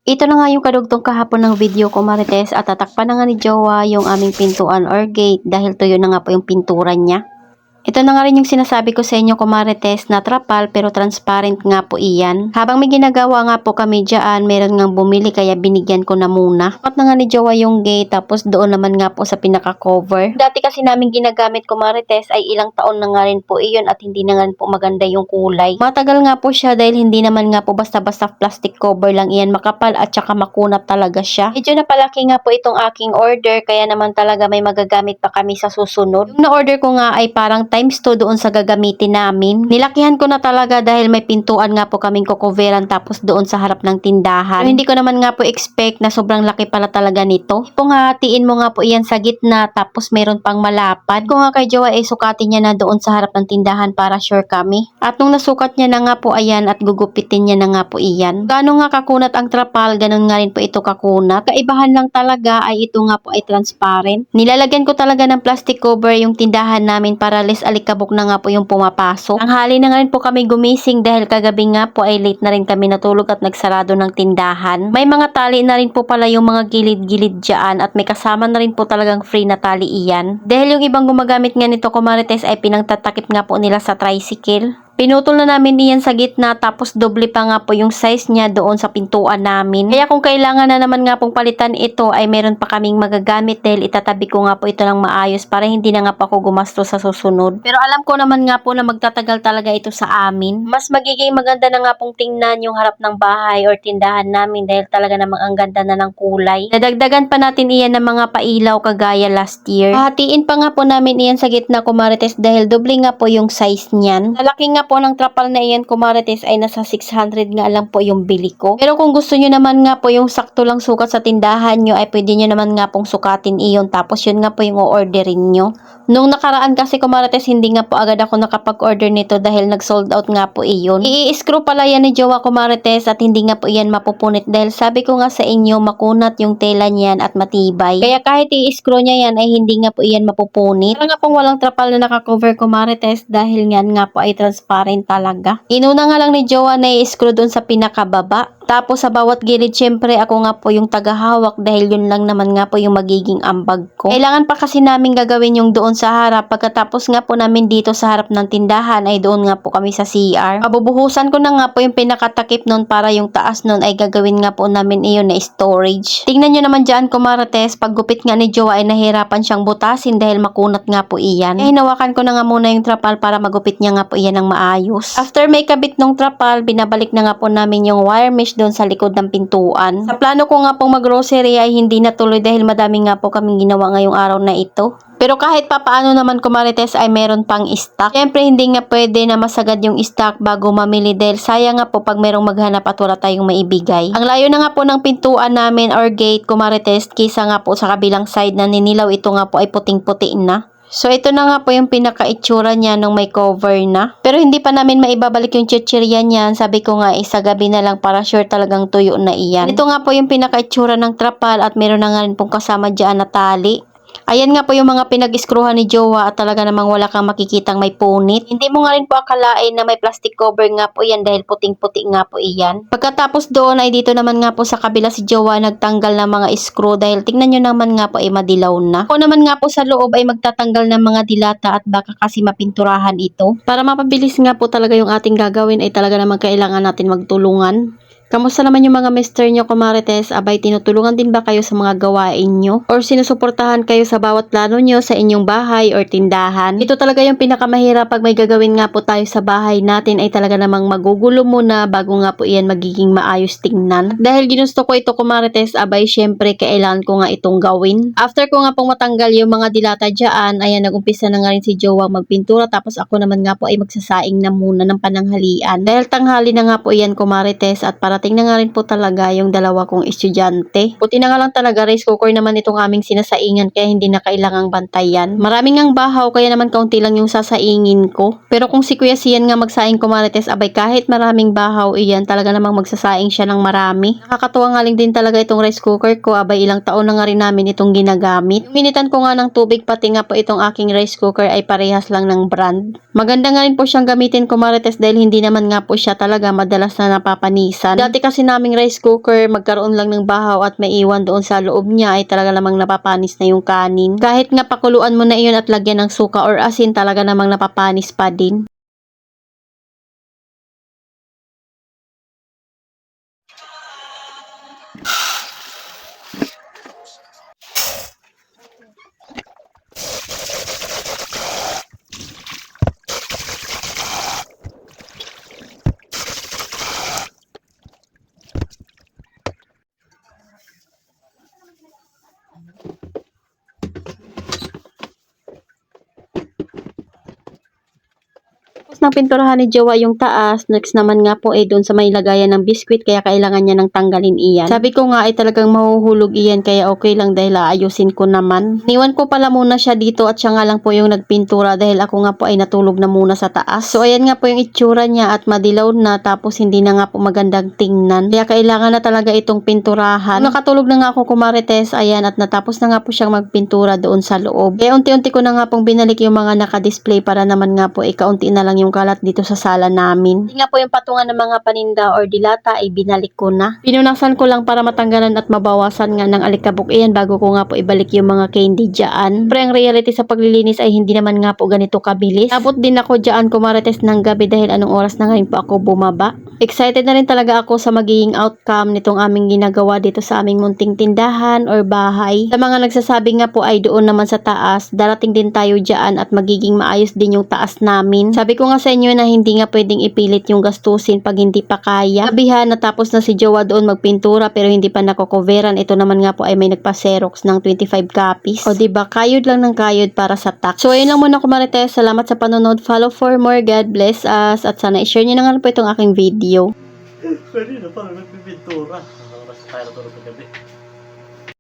Ito na nga yung kadugtong kahapon ng video ko, Marites, at tatakpan na nga ni Jowa yung aming pintuan or gate dahil tuyo na nga po yung pintura niya. Ito na nga rin yung sinasabi ko sa inyo, kumarites, na trapal pero transparent nga po iyan. Habang may ginagawa nga po kami dyan, meron nga bumili kaya binigyan ko na muna. At na nga ni Jowa yung gate, tapos doon naman nga po sa pinaka-cover. Dati kasi namin ginagamit, kumarites, ay ilang taon na nga rin po iyon at hindi na nga rin po maganda yung kulay. Matagal nga po siya dahil hindi naman nga po basta-basta plastic cover lang iyan, makapal at saka makunat talaga siya. Medyo napalaki nga po itong aking order kaya naman talaga may magagamit pa kami sa susunod. Yung na-order ko nga ay parang times 2 doon sa gagamitin namin. Nilakihan ko na talaga dahil may pintuan nga po kaming kukuveran tapos doon sa harap ng tindahan. Pero hindi ko naman nga po expect na sobrang laki pala talaga nito. Kung hatiin mo nga po iyan sa gitna tapos meron pang malapad. Kung nga kay Jowa ay sukatin niya na doon sa harap ng tindahan para sure kami. At nung nasukat niya na nga po ayan at gugupitin niya na nga po iyan. Gaano nga kakunat ang trapal, ganun nga rin po ito kakunat. Kaibahan lang talaga ay ito nga po ay transparent. Nilalagyan ko talaga ng plastic cover yung tindahan namin para less alikabok na nga po yung pumapasok. Ang hali na nga rin po kami gumising dahil kagabi nga po ay late na rin kami natulog at nagsarado ng tindahan. May mga tali na rin po pala yung mga gilid-gilid dyan at may kasama na rin po talagang free na tali iyan. Dahil yung ibang gumagamit nga nito, kumarites, ay pinangtatakip nga po nila sa tricycle. Pinutol na namin niyan sa gitna tapos doble pa nga po yung size niya doon sa pintuan namin. Kaya kung kailangan na naman nga pong palitan ito ay meron pa kaming magagamit dahil itatabi ko nga po ito ng maayos para hindi na nga pa ako gumastos sa susunod. Pero alam ko naman nga po na magtatagal talaga ito sa amin. Mas magiging maganda na nga pong tingnan yung harap ng bahay or tindahan namin dahil talaga namang ang ganda na ng kulay. Nadagdagan pa natin iyan ng mga pailaw kagaya last year. Hatiin pa nga po namin iyan sa gitna, kumarites, dahil doble nga po yung size niyan. Lalaki nga po ng trapal na iyan, kumarites, ay nasa 600 nga lang po yung bili ko. Pero kung gusto nyo naman nga po yung sakto lang sukat sa tindahan nyo ay pwede nyo naman nga pong sukatin iyon tapos yun nga po yung o-orderin nyo. Nung nakaraan kasi, kumarites, hindi nga po agad ako nakapag-order nito dahil nag-sold out nga po iyon. I-screw pala yan ni Jowa, kumarites, at hindi nga po iyan mapupunit dahil sabi ko nga sa inyo makunat yung tela niyan at matibay. Kaya kahit i-screw niya yan ay hindi nga po iyan mapupunit. Para nga pong walang trapal na nakakover, kumarites, dahil nga po ay transparent talaga. Inuna nga lang ni Jowa na i-screw doon sa pinakababa. Tapos sa bawat gilid, syempre ako nga po yung tagahawak dahil yun lang naman nga po yung magiging ambag ko. Kailangan pa kasi namin gagawin yung doon sa harap. Pagkatapos nga po namin dito sa harap ng tindahan ay doon nga po kami sa CR. Mabubuhusan ko na nga po yung pinakatakip nun para yung taas nun ay gagawin nga po namin iyon na storage. Tingnan nyo naman dyan, kumarites, paggupit nga ni Jowa ay nahirapan siyang butasin dahil makunat nga po iyan. Kaya hinawakan ko na nga muna yung trapal para magupit niya nga po iyan ng maayos. After may kabit ng trapal, binabalik na nga po namin yung wire mesh doon sa likod ng pintuan. Sa plano ko nga pong mag-grocery ay hindi natuloy dahil madami nga po kaming ginawa ngayong araw na ito. Pero kahit papaano naman, kumarites, ay meron pang stock. Siyempre hindi nga pwede na masagad yung stock bago mamili dahil sayang nga po pag merong maghanap at wala tayong maibigay. Ang layo na nga po ng pintuan namin or gate, kumarites, kisa nga po sa kabilang side na ninilaw, ito nga po ay puting-puti na. So, ito na nga po yung pinaka-itsura niya nung may cover na. Pero hindi pa namin maibabalik yung chichirya niyan. Sabi ko nga, isa gabi na lang para sure talagang tuyo na iyan. Ito nga po yung pinaka-itsura ng trapal at meron na nga rin pong kasama dyan na tali. Ayan nga po yung mga pinag-iskruhan ni Jowa at talaga namang wala kang makikitang may punit. Hindi mo nga rin po akalain na may plastic cover nga po yan dahil puting-puti nga po iyan. Pagkatapos doon ay dito naman nga po sa kabila si Jowa nagtanggal ng mga screw dahil tingnan nyo naman nga po ay madilaw na. Ako naman nga po sa loob ay magtatanggal ng mga dilata at baka kasi mapinturahan ito. Para mapabilis nga po talaga yung ating gagawin ay talaga naman kailangan natin magtulungan. Kamusta naman yung mga mister nyo, kumarites? Abay, tinutulungan din ba kayo sa mga gawain nyo? Or sinusuportahan kayo sa bawat plano nyo sa inyong bahay or tindahan? Ito talaga yung pinakamahirap pag may gagawin nga po tayo sa bahay natin ay talaga namang magugulo muna bago nga po iyan magiging maayos tingnan. Dahil ginusto ko ito, kumarites, abay, syempre kailangan ko nga itong gawin. After ko nga pong matanggal yung mga dilata dyan, ayan, nag-umpisa na nga rin si Jowa magpintura tapos ako naman nga po ay magsasaing na muna ng pananghalian. Dahil tanghali na nga po iyan, kumarites, at para tingnan nga rin po talaga yung dalawa kong estudyante. Buti na nga lang talaga, rice cooker naman itong aming sinasaingan kaya hindi na kailangang bantayan. Maraming ngang bahaw kaya naman kaunti lang yung sasaingin ko. Pero kung si Kuya Sian nga magsaing, kumarites, abay kahit maraming bahaw iyan, talaga namang magsasaing siya ng marami. Nakakatuwa nga din talaga itong rice cooker ko, abay ilang taon na nga rin namin itong ginagamit. Yung initan ko nga ng tubig pati nga po itong aking rice cooker ay parehas lang ng brand. Maganda nga rin po siyang gamitin, kumarites, dahil hindi naman nga po siya talaga madalas na napapanisan. dati kasi naming rice cooker, magkaroon lang ng bahaw at may iwan doon sa loob niya ay talaga namang napapanis na yung kanin. Kahit nga pakuluan mo na iyon at lagyan ng suka or asin, talaga namang napapanis pa din. Tapos nang pinturahan ni Jowa yung taas, next naman nga po doon sa may lagayan ng biskwit, kaya kailangan niya ng tanggalin iyan. Sabi ko nga ay talagang mahuhulog iyan, kaya okay lang dahil aayusin ko naman. Niwan ko pala muna siya dito at siya nga lang po yung nagpintura dahil ako nga po ay natulog na muna sa taas. So ayan nga po yung itsura niya at madilaw na, tapos hindi na nga po magandang tingnan. Kaya kailangan na talaga itong pinturahan. Nakatulog na nga ako kumarites, ayan, at natapos na nga po siyang magpintura doon sa loob. Kaya unti-unti ko na nga pong binalik yung mga naka-display para naman nga po kaunti na lang yung kalat dito sa sala namin. Hindi nga po yung patungan ng mga paninda or dilata ay binalik ko na. Pinunasan ko lang para matanggalan at mabawasan nga ng alikabok iyan bago ko nga po ibalik yung mga candy dyan. Pero ang reality sa paglilinis ay hindi naman nga po ganito kabilis. Abot din ako dyan kumarites ng gabi dahil anong oras na ngayon po ako bumaba. Excited na rin talaga ako sa magiging outcome nitong aming ginagawa dito sa aming munting tindahan or bahay. Sa mga nagsasabi nga po ay doon naman sa taas, darating din tayo dyan at magiging maayos din yung taas namin. Sabi ko nga sa inyo na hindi nga pwedeng ipilit yung gastusin pag hindi pa kaya. Sabihan, natapos na si Jowa doon magpintura pero hindi pa nakocoveran. Ito naman nga po ay may nagpa-xerox ng 25 copies. O diba, kayod lang ng kayod para sa tax. So ayun lang muna kumarites. Salamat sa panonood. Follow for more. God bless us. At sana i-share nyo na nga po itong aking video. Kanina pa, nagpipintura. Ang oras tayo natulog ng gabi.